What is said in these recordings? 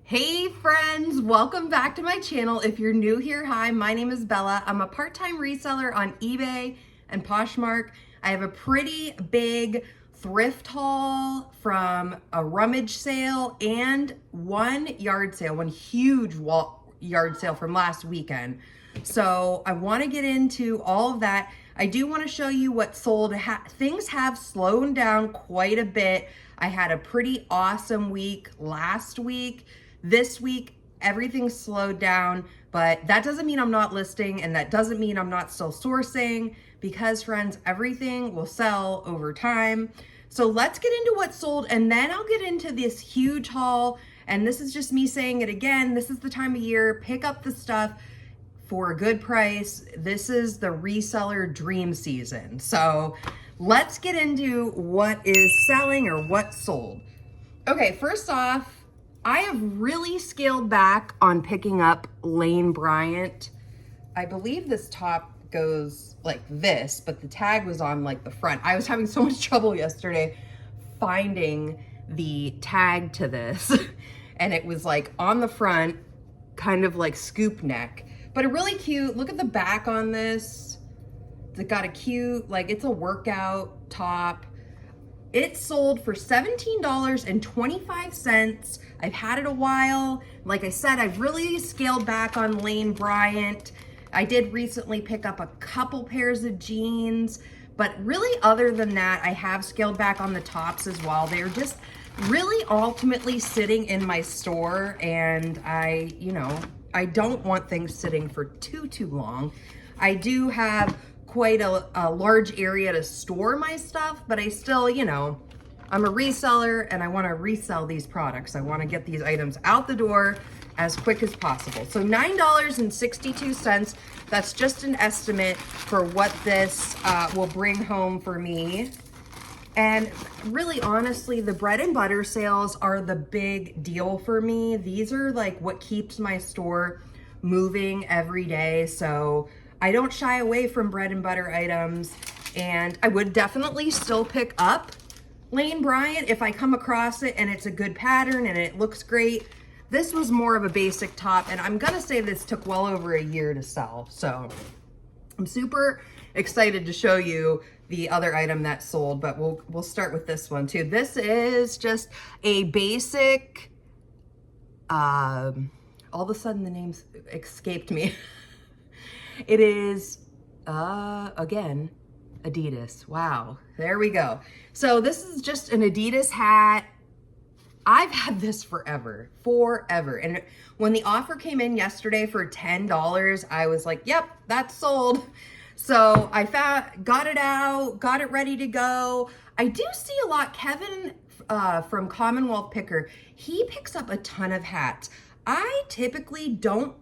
Hey friends, welcome back to my channel. If you're new here, hi, my name is Bella. I'm a part-time reseller on eBay and Poshmark. I have a pretty big thrift haul from a rummage sale and one yard sale, one huge yard sale from last weekend. So I want to get into all of that. I do want to show you what sold. Things have slowed down quite a bit. I had a pretty awesome week last week. This week, everything slowed down, but that doesn't mean I'm not listing, and that doesn't mean I'm not still sourcing, because friends, everything will sell over time. So let's get into what sold, and then I'll get into this huge haul. And this is just me saying it again. This is the time of year. Pick up the stuff for a good price. This is the reseller dream season. So let's get into what is selling or what sold. Okay, first off, I have really scaled back on picking up Lane Bryant. I believe this top goes like this, but the tag was on like the front. I was having so much trouble yesterday finding the tag to this. And it was like on the front, kind of like scoop neck, but a really cute, look at the back on this. It's got a cute, like it's a workout top. It sold for $17.25. I've had it a while. Like I said, I've really scaled back on Lane Bryant. I did recently pick up a couple pairs of jeans, but really other than that, I have scaled back on the tops as well. They're just really ultimately sitting in my store, and I don't want things sitting for too long. I do have quite a large area to store my stuff, but I still, I'm a reseller and I want to resell these products. I want to get these items out the door as quick as possible. So $9.62, that's just an estimate for what this will bring home for me. And really, honestly, the bread and butter sales are the big deal for me. These are like what keeps my store moving every day. So I don't shy away from bread and butter items, and I would definitely still pick up Lane Bryant if I come across it and it's a good pattern and it looks great. This was more of a basic top, and I'm gonna say this took well over a year to sell. So I'm super excited to show you the other item that sold, but we'll start with this one too. This is just a basic, all of a sudden the names escaped me. It is, again, Adidas. Wow, there we go. So this is just an Adidas hat. I've had this forever. And when the offer came in yesterday for $10, I was like, yep, that's sold. So I got it out, got it ready to go. I do see a lot, Kevin from Commonwealth Picker, he picks up a ton of hats. I typically don't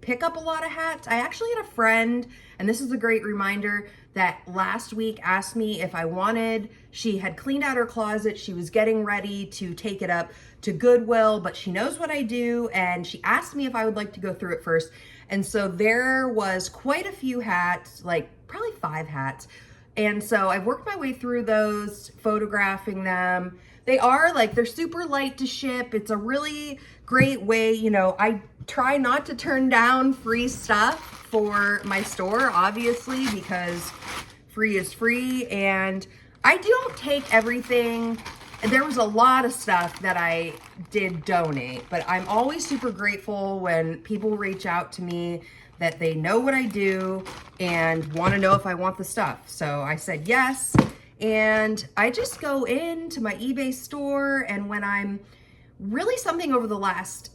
pick up a lot of hats. I actually had a friend, and this is a great reminder, that last week asked me if I wanted, she had cleaned out her closet, she was getting ready to take it up to Goodwill, but she knows what I do, and she asked me if I would like to go through it first. And so there was quite a few hats, like probably 5 hats. And so I've worked my way through those, photographing them. They're super light to ship. It's a really great way, I try not to turn down free stuff for my store, obviously, because free is free. And I don't take everything. There was a lot of stuff that I did donate, but I'm always super grateful when people reach out to me that they know what I do and want to know if I want the stuff. So I said yes. And I just go into my eBay store, and when I'm really something over the last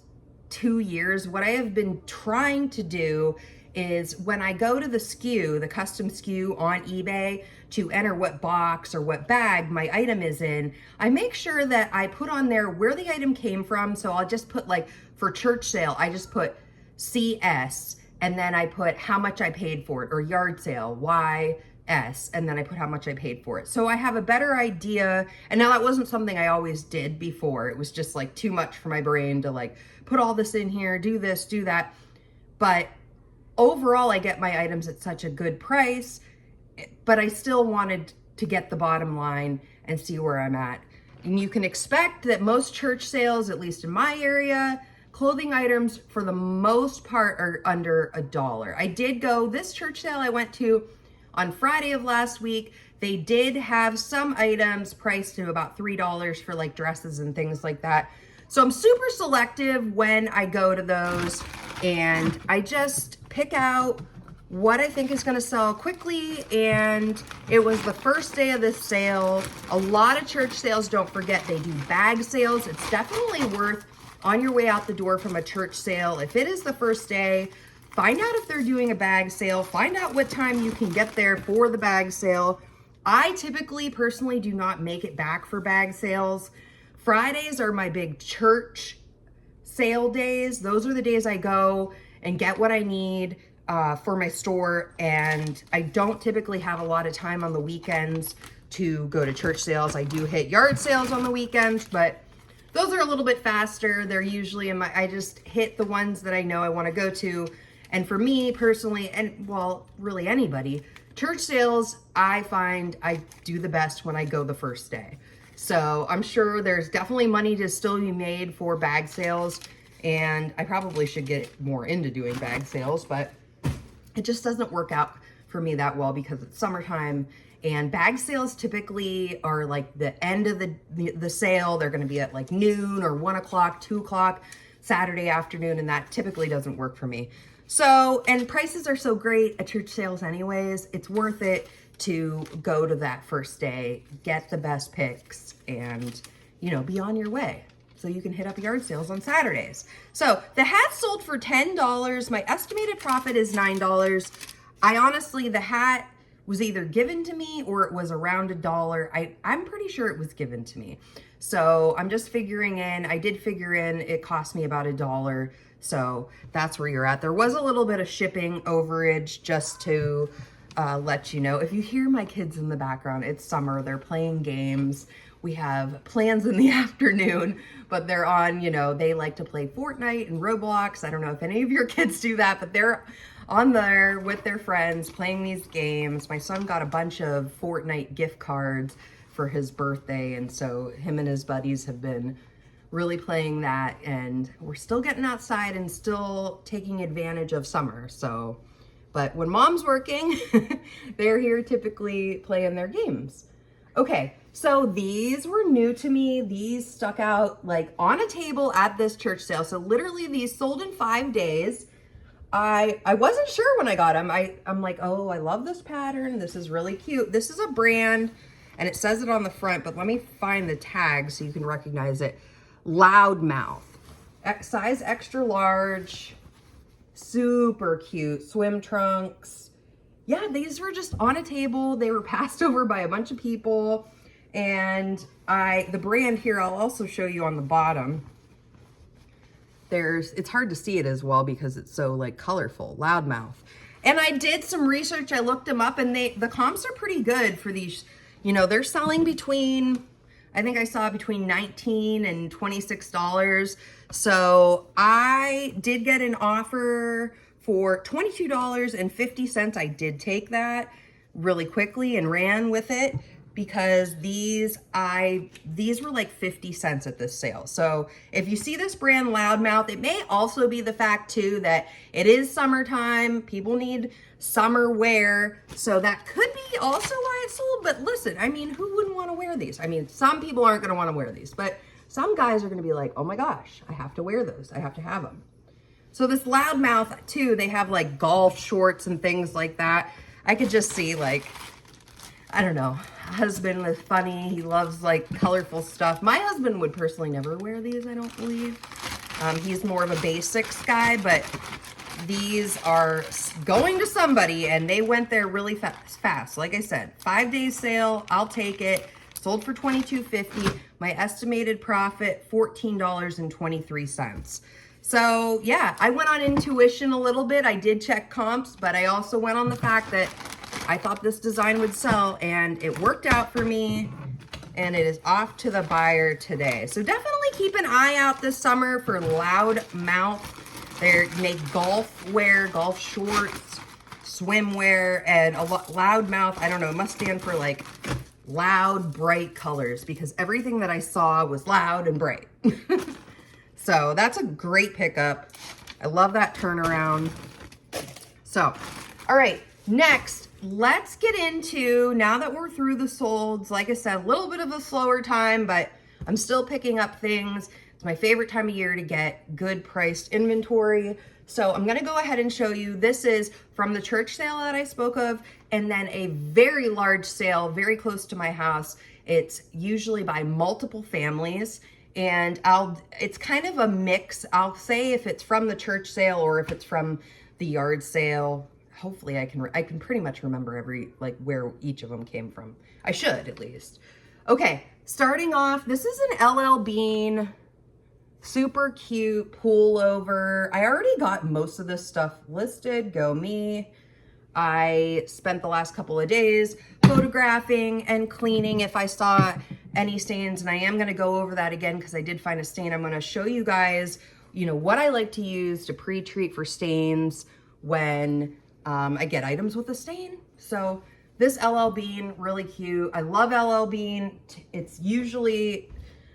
2 years, what I have been trying to do is when I go to the SKU, the custom SKU on eBay, to enter what box or what bag my item is in, I make sure that I put on there where the item came from. So I'll just put, like, for church sale, I just put CS, and then I put how much I paid for it, or yard sale, YS, and then I put how much I paid for it. So I have a better idea. And now that wasn't something I always did before. It was just like too much for my brain to like put all this in here, do this, do that. But overall, I get my items at such a good price, but I still wanted to get the bottom line and see where I'm at. And you can expect that most church sales, at least in my area, clothing items for the most part are under $1. I did go, this church sale I went to on Friday of last week, they did have some items priced to about $3 for like dresses and things like that. So I'm super selective when I go to those, and I just pick out what I think is going to sell quickly. And it was the first day of this sale. A lot of church sales, don't forget, they do bag sales. It's definitely worth, on your way out the door from a church sale, if it is the first day, find out if they're doing a bag sale. Find out what time you can get there for the bag sale. I typically, personally, do not make it back for bag sales. Fridays are my big church sale days. Those are the days I go and get what I need for my store. And I don't typically have a lot of time on the weekends to go to church sales. I do hit yard sales on the weekends, but those are a little bit faster. They're usually I just hit the ones that I know I want to go to. And for me personally, and well, really anybody, church sales, I find I do the best when I go the first day. So I'm sure there's definitely money to still be made for bag sales. And I probably should get more into doing bag sales, but it just doesn't work out for me that well because it's summertime. And bag sales typically are like the end of the sale. They're going to be at like noon or 1 o'clock, 2 o'clock, Saturday afternoon. And that typically doesn't work for me. So, and prices are so great at church sales anyways. It's worth it to go to that first day, get the best picks, and, you know, be on your way. So you can hit up yard sales on Saturdays. So the hat sold for $10. My estimated profit is $9. I honestly, the hat was either given to me or it was around $1. I'm pretty sure it was given to me. So I'm just figuring in, I did figure in it cost me about $1. So that's where you're at. There was a little bit of shipping overage, just to let you know. If you hear my kids in the background, it's summer, they're playing games. We have plans in the afternoon, but they're on, you know, they like to play Fortnite and Roblox. I don't know if any of your kids do that, but they're on there with their friends playing these games. My son got a bunch of Fortnite gift cards for his birthday, and so him and his buddies have been really playing that, and we're still getting outside and still taking advantage of summer. So, but when mom's working, they're here typically playing their games. Okay, so these were new to me. These stuck out like on a table at this church sale. So literally these sold in 5 days. I wasn't sure when I got them. I'm like, oh, I love this pattern. This is really cute. This is a brand, and it says it on the front, but let me find the tag so you can recognize it. Loudmouth, size extra large, super cute, swim trunks. Yeah, these were just on a table. They were passed over by a bunch of people. And the brand here, I'll also show you on the bottom. It's hard to see it as well because it's so like colorful, Loudmouth. And I did some research, I looked them up, and the comps are pretty good for these. You know, they're selling between, I think I saw between $19 and $26. So I did get an offer for $22.50. I did take that really quickly and ran with it because these were like 50 cents at this sale. So if you see this brand Loudmouth, it may also be the fact too that it is summertime. People need summer wear. So that could be also why it's sold. But listen, I mean, who wouldn't want to wear these? I mean, some people aren't going to want to wear these, but some guys are going to be like, oh my gosh, I have to wear those. I have to have them. So this Loudmouth too, they have like golf shorts and things like that. I could just see like, I don't know, husband is funny. He loves like colorful stuff. My husband would personally never wear these, I don't believe. He's more of a basics guy, but these are going to somebody, and they went there really fast. Like I said, 5 days sale, I'll take it. Sold for $22.50. My estimated profit, $14.23. So yeah, I went on intuition a little bit. I did check comps, but I also went on the fact that I thought this design would sell, and it worked out for me, and it is off to the buyer today. So definitely keep an eye out this summer for Loudmouth. They make golf wear, golf shorts, swimwear, and a Loudmouth, I don't know, it must stand for like loud, bright colors because everything that I saw was loud and bright. So that's a great pickup. I love that turnaround. So, all right, next, let's get into, now that we're through the solds, like I said, a little bit of a slower time, but I'm still picking up things. It's my favorite time of year to get good priced inventory. So I'm gonna go ahead and show you, this is from the church sale that I spoke of, and then a very large sale very close to my house. It's usually by multiple families, and it's kind of a mix. I'll say if it's from the church sale or if it's from the yard sale. Hopefully I can pretty much remember where each of them came from. I should at least. Okay, starting off, this is an LL Bean, super cute pullover. I already got most of this stuff listed, go me. I spent the last couple of days photographing and cleaning if I saw any stains, and I am gonna go over that again because I did find a stain. I'm gonna show you guys, what I like to use to pre-treat for stains when I get items with a stain. So this LL Bean, really cute. I love LL Bean. It's usually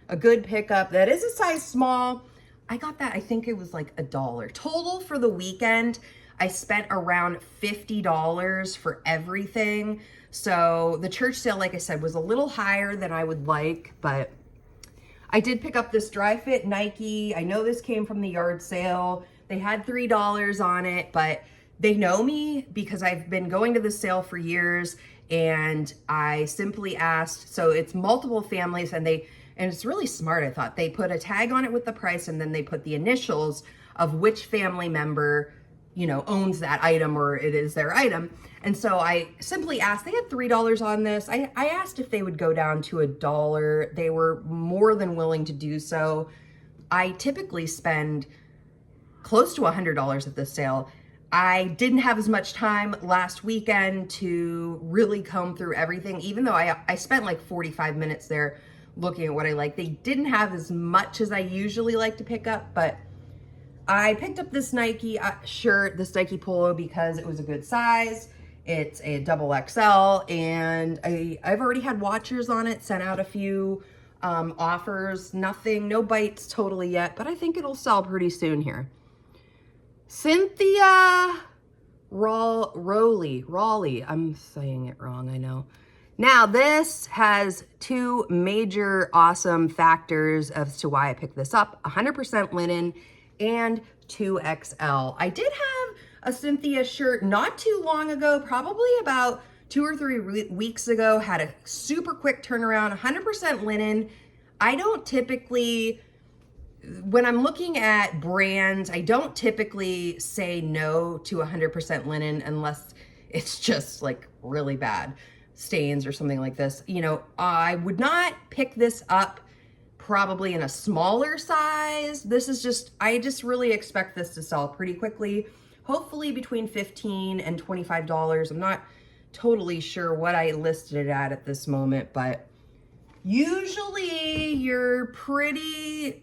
a good pickup. That is a size small. I got that, I think it was like $1. Total for the weekend, I spent around $50 for everything. So the church sale, like I said, was a little higher than I would like, but I did pick up this dry fit Nike. I know this came from the yard sale. They had $3 on it, but they know me because I've been going to this sale for years, and I simply asked, so it's multiple families, and it's really smart, I thought. They put a tag on it with the price, and then they put the initials of which family member, owns that item or it is their item. And so I simply asked, they had $3 on this. I asked if they would go down to $1. They were more than willing to do so. I typically spend close to $100 at this sale. I didn't have as much time last weekend to really comb through everything, even though I spent like 45 minutes there looking at what I like. They didn't have as much as I usually like to pick up, but I picked up this Nike shirt, this Nike polo, because it was a good size. It's a double XL, and I've already had watchers on it, sent out a few offers, no bites totally yet, but I think it'll sell pretty soon here. Cynthia Rowley, I'm saying it wrong, I know. Now this has two major awesome factors as to why I picked this up: 100% linen and 2XL. I did have a Cynthia shirt not too long ago, probably about 2 or 3 weeks ago, had a super quick turnaround, 100% linen. I don't typically, when I'm looking at brands, I don't typically say no to 100% linen unless it's just like really bad stains or something like this. I would not pick this up probably in a smaller size. I just really expect this to sell pretty quickly. Hopefully between $15 and $25. I'm not totally sure what I listed it at this moment, but usually you're pretty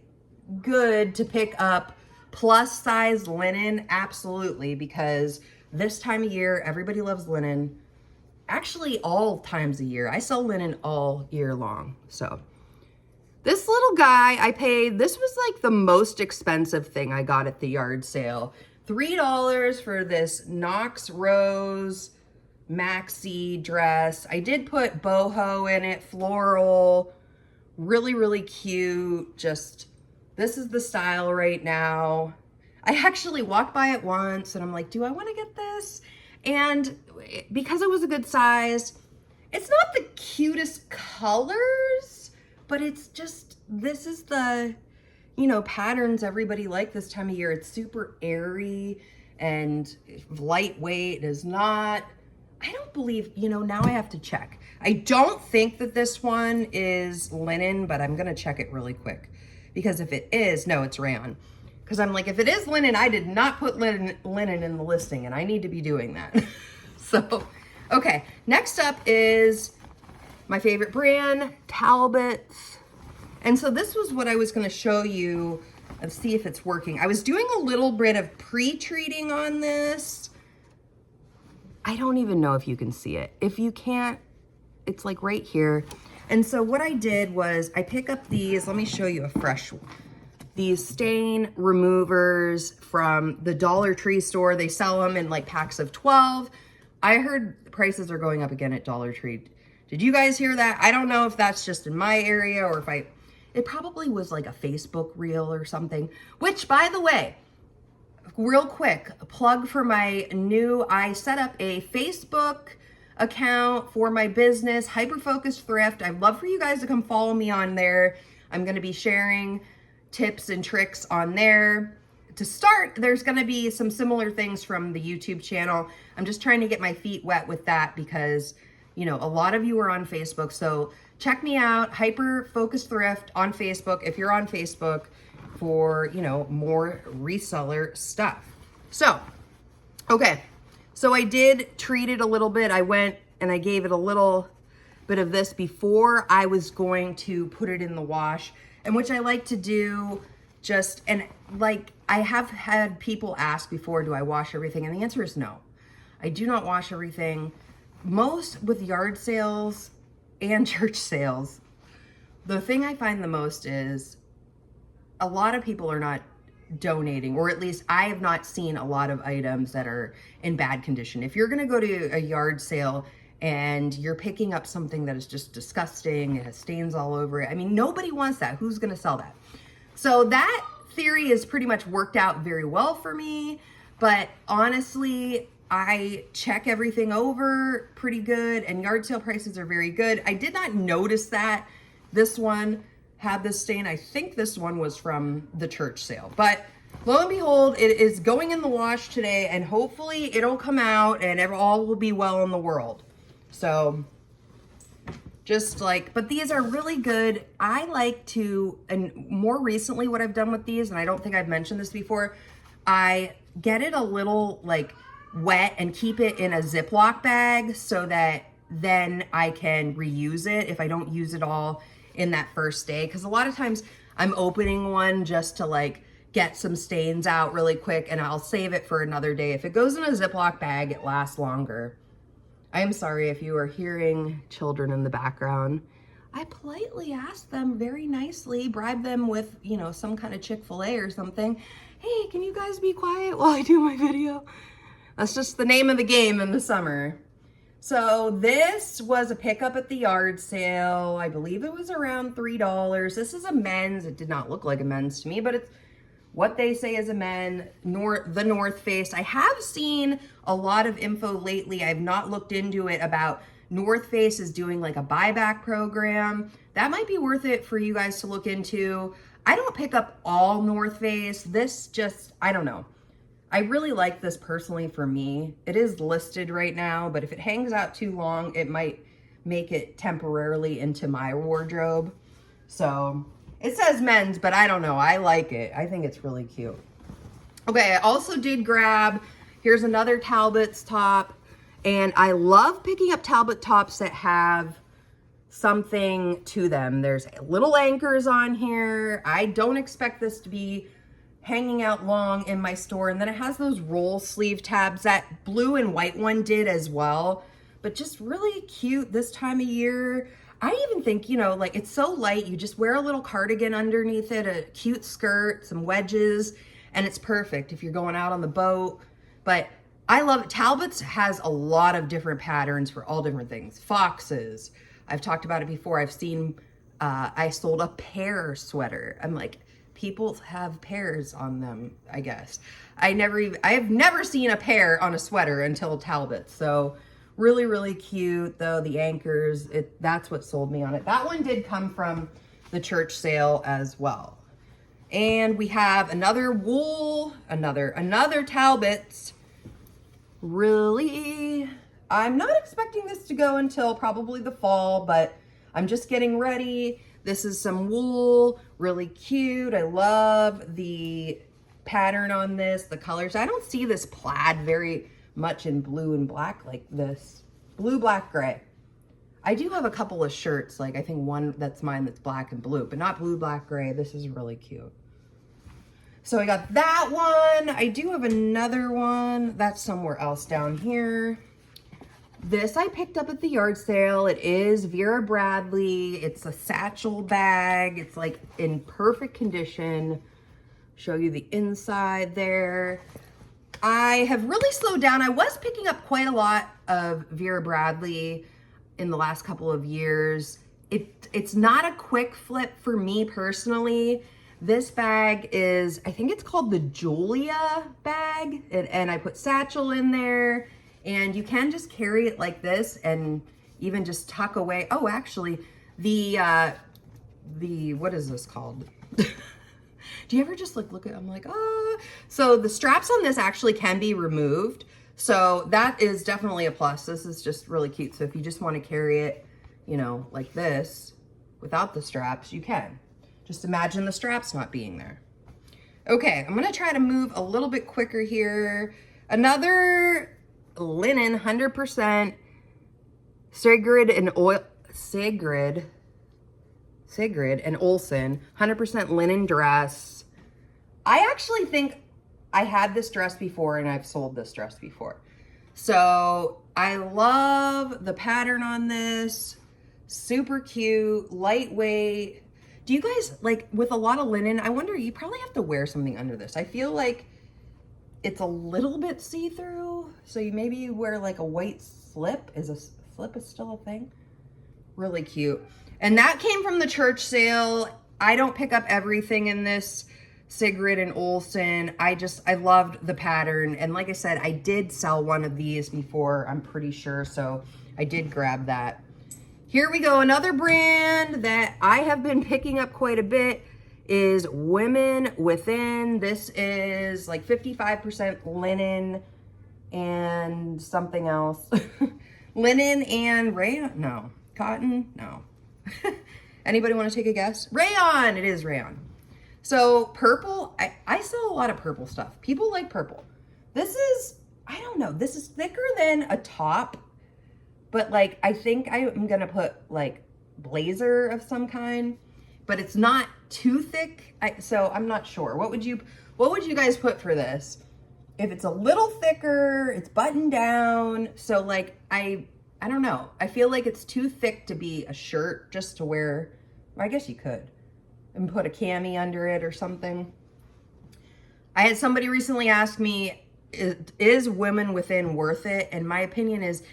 good to pick up plus size linen, absolutely, because this time of year, everybody loves linen. Actually, all times of year. I sell linen all year long, so. This little guy, this was like the most expensive thing I got at the yard sale. $3 for this Knox Rose maxi dress. I did put boho in it, floral, really, really cute. This is the style right now. I actually walked by it once and I'm like, do I want to get this? And because it was a good size, it's not the cutest colors, but it's just, this is the, patterns everybody like this time of year. It's super airy and lightweight. It is not, I don't believe, now I have to check. I don't think that this one is linen, but I'm going to check it really quick. Because if it is, no, it's rayon. Because I'm like, if it is linen, I did not put linen in the listing, and I need to be doing that. So, okay, next up is my favorite brand, Talbot's. And so this was what I was going to show you and see if it's working. I was doing a little bit of pre-treating on this. I don't even know if you can see it. If you can't, it's like right here. And so what I did was I pick up these, let me show you a fresh one. These stain removers from the Dollar Tree store. They sell them in like packs of 12. I heard prices are going up again at Dollar Tree. Did you guys hear that? I don't know if that's just in my area or if it probably was like a Facebook reel or something, which by the way, real quick, a plug for I set up a Facebook account for my business, Hyper Focused Thrift. I'd love for you guys to come follow me on there. I'm going to be sharing tips and tricks on there. To start, there's going to be some similar things from the YouTube channel. I'm just trying to get my feet wet with that because, you know, a lot of you are on Facebook. So check me out, Hyper Focused Thrift on Facebook, if you're on Facebook, for, you know, more reseller stuff. So, okay. So I did treat it a little bit. I went and I gave it a little bit of this before I was going to put it in the wash. And which I like to do and like, I have had people ask before, do I wash everything? And the answer is no. I do not wash everything. Most with yard sales and church sales, the thing I find the most is a lot of people are not donating, or at least I have not seen a lot of items that are in bad condition. If you're gonna go to a yard sale and you're picking up something that is just disgusting, it has stains all over it, I mean, nobody wants that. Who's gonna sell that? So that theory is pretty much worked out very well for me, but honestly, I check everything over pretty good, and yard sale prices are very good. I did not notice that this one had this stain. I think this one was from the church sale, but lo and behold, it is going in the wash today, and hopefully it'll come out and all will be well in the world. So just like, but these are really good. I like to, and more recently what I've done with these, and I don't think I've mentioned this before, I get it a little like wet and keep it in a Ziploc bag so that then I can reuse it if I don't use it all in that first day. Because a lot of times I'm opening one just to like get some stains out really quick, and I'll save it for another day. If it goes in a Ziploc bag, it lasts longer. I'm sorry if you are hearing children in the background. I politely asked them very nicely, bribe them with, you know, some kind of Chick-fil-A or something. Hey, can you guys be quiet while I do my video? That's just the name of the game in the summer. So this was a pickup at the yard sale. I believe it was around $3. This is a men's. It did not look like a men's to me, but it's what they say is a men, the North Face. I have seen a lot of info lately. I've not looked into it about North Face is doing like a buyback program. That might be worth it for you guys to look into. I don't pick up all North Face. This just, I don't know. I really like this personally for me. It is listed right now, but if it hangs out too long, it might make it temporarily into my wardrobe. So it says men's, but I don't know. I like it. I think it's really cute. Okay, I also did grab, here's another Talbot's top. And I love picking up Talbot tops that have something to them. There's little anchors on here. I don't expect this to be hanging out long in my store. And then it has those roll sleeve tabs. That blue and white one did as well, but just really cute this time of year. I even think, you know, like it's so light, you just wear a little cardigan underneath it, a cute skirt, some wedges, and it's perfect if you're going out on the boat. But I love it. Talbot's has a lot of different patterns for all different things. Foxes. I've talked about it before. I've seen, I sold a pear sweater. I'm like, people have pears on them, I guess. I have never seen a pear on a sweater until Talbot. So really, really cute though. The anchors, that's what sold me on it. That one did come from the church sale as well. And we have another wool, another Talbot's. Really, I'm not expecting this to go until probably the fall, but I'm just getting ready. This is some wool, really cute. I love the pattern on this, the colors. I don't see this plaid very much in blue and black like this. Blue, black, gray. I do have a couple of shirts, like I think one that's mine that's black and blue, but not blue, black, gray. This is really cute. So I got that one. I do have another one that's somewhere else down here. This I picked up at the yard sale. It is Vera Bradley. It's a satchel bag. It's like in perfect condition. Show you the inside there. I have really slowed down. I was picking up quite a lot of Vera Bradley in the last couple of years. It's not a quick flip for me personally. This bag is, I think it's called the Julia bag, and I put satchel in there, and you can just carry it like this and even just tuck away. Oh, actually, the what is this called? Do you ever just like look at, I'm like, oh. So the straps on this actually can be removed. So that is definitely a plus. This is just really cute. So if you just want to carry it, you know, like this without the straps, you can. Just imagine the straps not being there. Okay, I'm gonna try to move a little bit quicker here. Another linen, 100% Sigrid and Olsen, 100% linen dress. I actually think I had this dress before and I've sold this dress before. So I love the pattern on this. Super cute, lightweight. Do you guys, like with a lot of linen, I wonder, you probably have to wear something under this. I feel like it's a little bit see-through. So maybe you wear like a white slip. Is a slip is still a thing? Really cute. And that came from the church sale. I don't pick up everything in this Sigrid and Olsen. I loved the pattern. And like I said, I did sell one of these before, I'm pretty sure. So I did grab that. Here we go. Another brand that I have been picking up quite a bit is Women Within. This is like 55% linen and something else. Linen and rayon? No. Cotton? No. Anybody want to take a guess? Rayon! It is rayon. So purple, I sell a lot of purple stuff. People like purple. This is, I don't know, this is thicker than a top, but like, I think I'm gonna put like blazer of some kind, but it's not too thick. So I'm not sure. What would you guys put for this? If it's a little thicker, it's buttoned down. So like, I don't know. I feel like it's too thick to be a shirt just to wear. I guess you could. And put a cami under it or something. I had somebody recently ask me, is Women Within worth it? And my opinion is,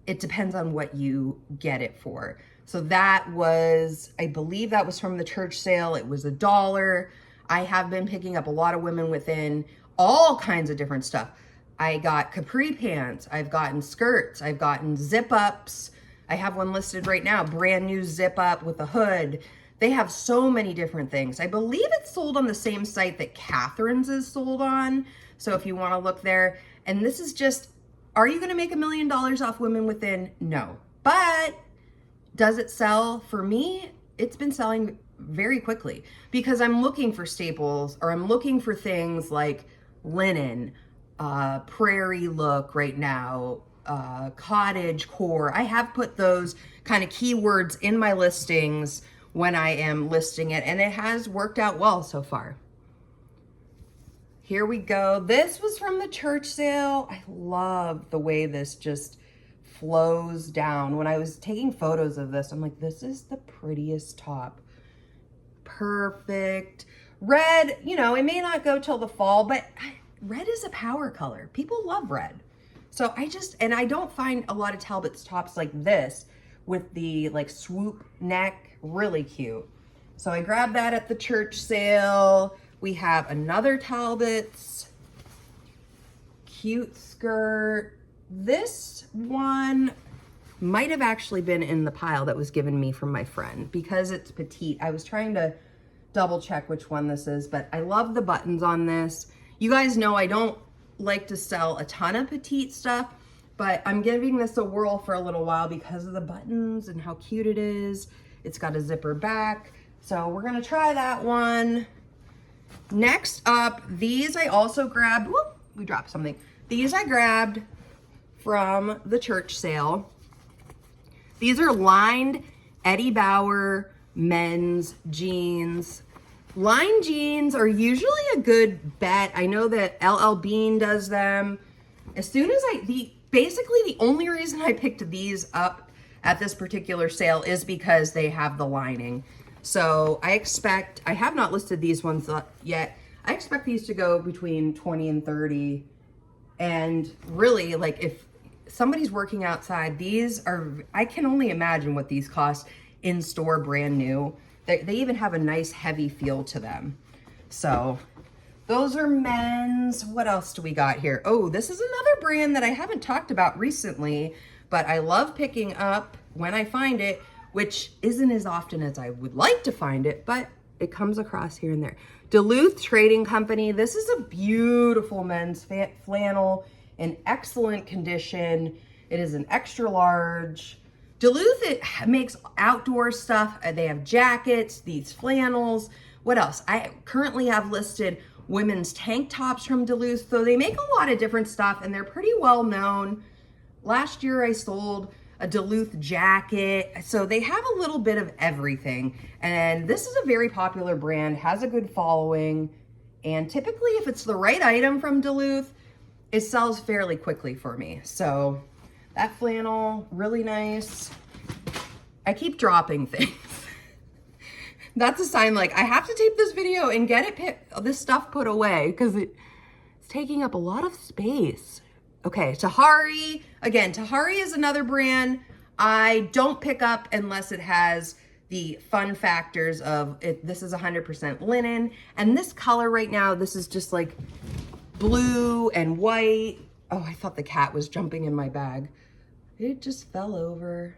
it depends on what you get it for. So that was, I believe that was from the church sale. It was $1. I have been picking up a lot of Women Within, all kinds of different stuff. I got capri pants, I've gotten skirts, I've gotten zip ups. I have one listed right now, brand new zip up with a hood. They have so many different things. I believe it's sold on the same site that Catherine's is sold on. So if you want to look there, and this is just, are you going to make $1 million off Women Within? No. But does it sell? For me, it's been selling very quickly because I'm looking for staples, or I'm looking for things like linen, prairie look right now, cottage core. I have put those kind of keywords in my listings when I am listing it, and it has worked out well so far. Here we go. This was from the church sale. I love the way this just flows down. When I was taking photos of this, I'm like, this is the prettiest top. Perfect. Red, you know, it may not go till the fall, but red is a power color. People love red. So I don't find a lot of Talbot's tops like this with the like swoop neck. Really cute. So I grabbed that at the church sale. We have another Talbot's cute skirt. This one might have actually been in the pile that was given me from my friend because it's petite. I was trying to double check which one this is, but I love the buttons on this. You guys know I don't like to sell a ton of petite stuff, but I'm giving this a whirl for a little while because of the buttons and how cute it is. It's got a zipper back. So we're gonna try that one. Next up, these I also grabbed, whoop, we dropped something. These I grabbed from the church sale. These are lined Eddie Bauer men's jeans. Lined jeans are usually a good bet. I know that LL Bean does them. As soon as basically the only reason I picked these up at this particular sale is because they have the lining. So I have not listed these ones yet. I expect these to go between 20 and 30. And really, like, if somebody's working outside, I can only imagine what these cost in store brand new. They even have a nice heavy feel to them. So those are men's. What else do we got here? Oh, this is another brand that I haven't talked about recently, but I love picking up when I find it, which isn't as often as I would like to find it, but it comes across here and there. Duluth Trading Company. This is a beautiful men's flannel in excellent condition. It is an extra large. Duluth, it makes outdoor stuff. They have jackets, these flannels. What else? I currently have listed women's tank tops from Duluth. So they make a lot of different stuff and they're pretty well known. Last year I sold a Duluth jacket. So they have a little bit of everything. And this is a very popular brand, has a good following. And typically if it's the right item from Duluth, it sells fairly quickly for me. So that flannel, really nice. I keep dropping things. That's a sign like I have to tape this video and get this stuff put away because it's taking up a lot of space. Okay, Tahari. Again, Tahari is another brand I don't pick up unless it has the fun factors of it. This is 100% linen. And this color right now, this is just like blue and white. Oh, I thought the cat was jumping in my bag. It just fell over.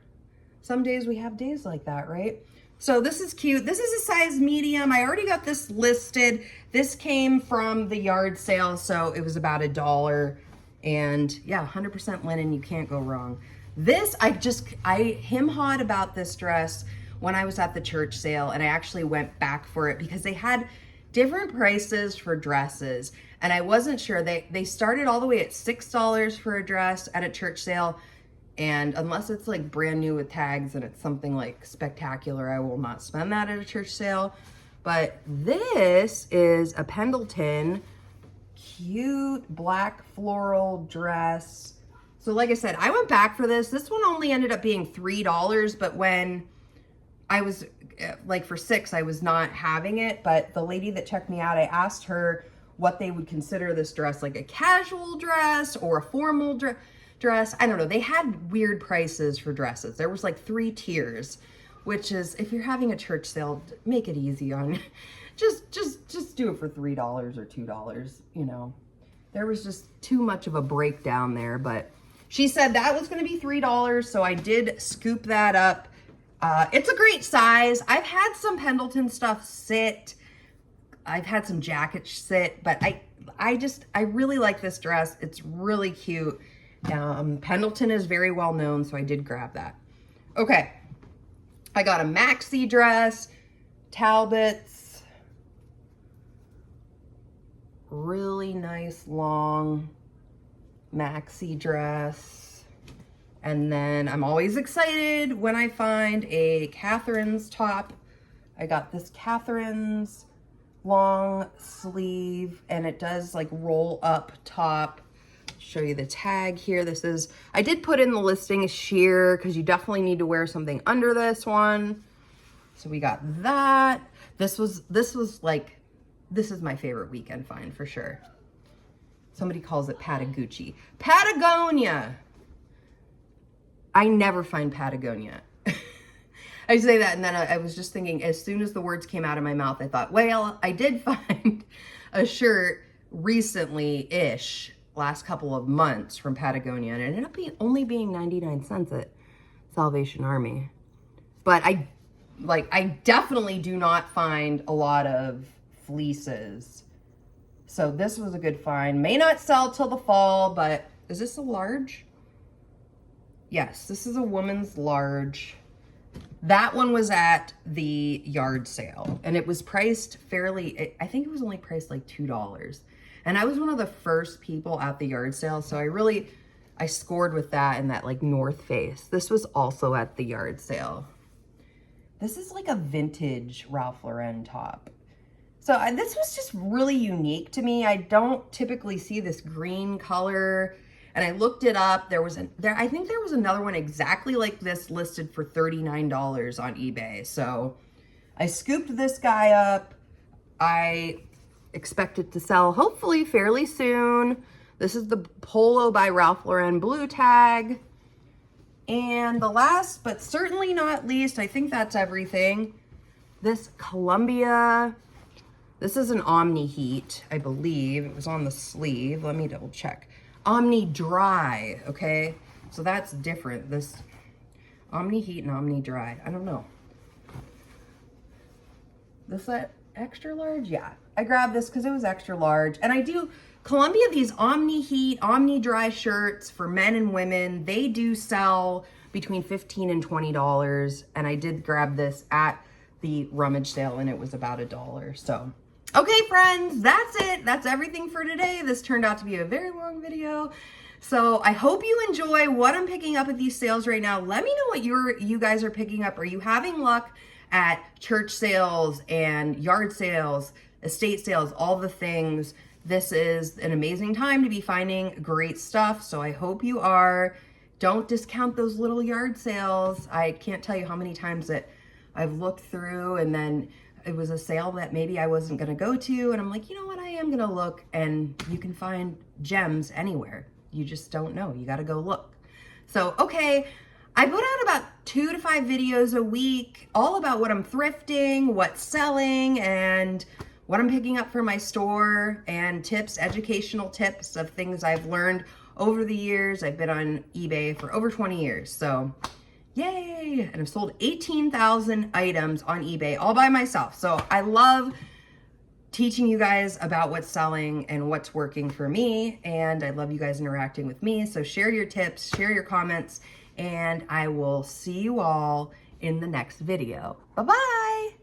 Some days we have days like that, right? So this is cute. This is a size medium. I already got this listed. This came from the yard sale, so it was about $1. And yeah, 100% linen, you can't go wrong. This, I him-hawed about this dress when I was at the church sale, and I actually went back for it because they had different prices for dresses. And I wasn't sure. They started all the way at $6 for a dress at a church sale. And unless it's like brand new with tags and it's something like spectacular, I will not spend that at a church sale. But this is a Pendleton cute black floral dress. So like I said, I went back for this. This one only ended up being $3, but when I was like for $6, I was not having it. But the lady that checked me out, I asked her what they would consider this dress, like a casual dress or a formal dress. I don't know. They had weird prices for dresses. There was like 3 tiers, which is, if you're having a church sale, make it easy on just do it for $3 or $2, you know. There was just too much of a breakdown there, but she said that was going to be $3, so I did scoop that up. It's a great size. I've had some Pendleton stuff sit. I've had some jackets sit, but I really like this dress. It's really cute. Pendleton is very well known, so I did grab that. Okay. I got a maxi dress, Talbot's, really nice long maxi dress. And then I'm always excited when I find a Catherine's top. I got this Catherine's long sleeve, and it does like roll up top. Show you the tag here. I did put in the listing a sheer because you definitely need to wear something under this one. So we got that. This is my favorite weekend find for sure. Somebody calls it Patagucci. Patagonia. I never find Patagonia. I say that, and then I was just thinking, as soon as the words came out of my mouth, I thought, well, I did find a shirt recently-ish, last couple of months from Patagonia, and it ended up only being 99 cents at Salvation Army. But I definitely do not find a lot of fleeces. So this was a good find. May not sell till the fall, but is this a large? Yes, this is a woman's large. That one was at the yard sale, and it was priced fairly, I think it was only priced like $2. And I was one of the first people at the yard sale, so I scored with that and that like North Face. This was also at the yard sale. This is like a vintage Ralph Lauren top. So this was just really unique to me. I don't typically see this green color, and I looked it up. I think there was another one exactly like this listed for $39 on eBay. So I scooped this guy up. I expect it to sell hopefully fairly soon. This is the Polo by Ralph Lauren blue tag. And the last, but certainly not least, I think that's everything. This Columbia, this is an Omni Heat, I believe. It was on the sleeve. Let me double check. Omni Dry, okay? So that's different. This Omni Heat and Omni Dry. I don't know. This extra large? Yeah. I grabbed this because it was extra large. And I do, Columbia, these Omni Heat, Omni Dry shirts for men and women, they do sell between $15 and $20. And I did grab this at the rummage sale and it was about $1. So, okay, friends, that's it. That's everything for today. This turned out to be a very long video. So I hope you enjoy what I'm picking up at these sales right now. Let me know what you guys are picking up. Are you having luck at church sales and yard sales, estate sales, all the things? This is an amazing time to be finding great stuff. So I hope you are. Don't discount those little yard sales. I can't tell you how many times that I've looked through and then it was a sale that maybe I wasn't going to go to. And I'm like, you know what? I am going to look, and you can find gems anywhere. You just don't know. You got to go look. So, okay. I put out about 2 to 5 videos a week, all about what I'm thrifting, what's selling, and what I'm picking up for my store, and tips, educational tips of things I've learned over the years. I've been on eBay for over 20 years. So, yay! And I've sold 18,000 items on eBay all by myself. So I love teaching you guys about what's selling and what's working for me. And I love you guys interacting with me. So share your tips, share your comments, and I will see you all in the next video. Bye-bye!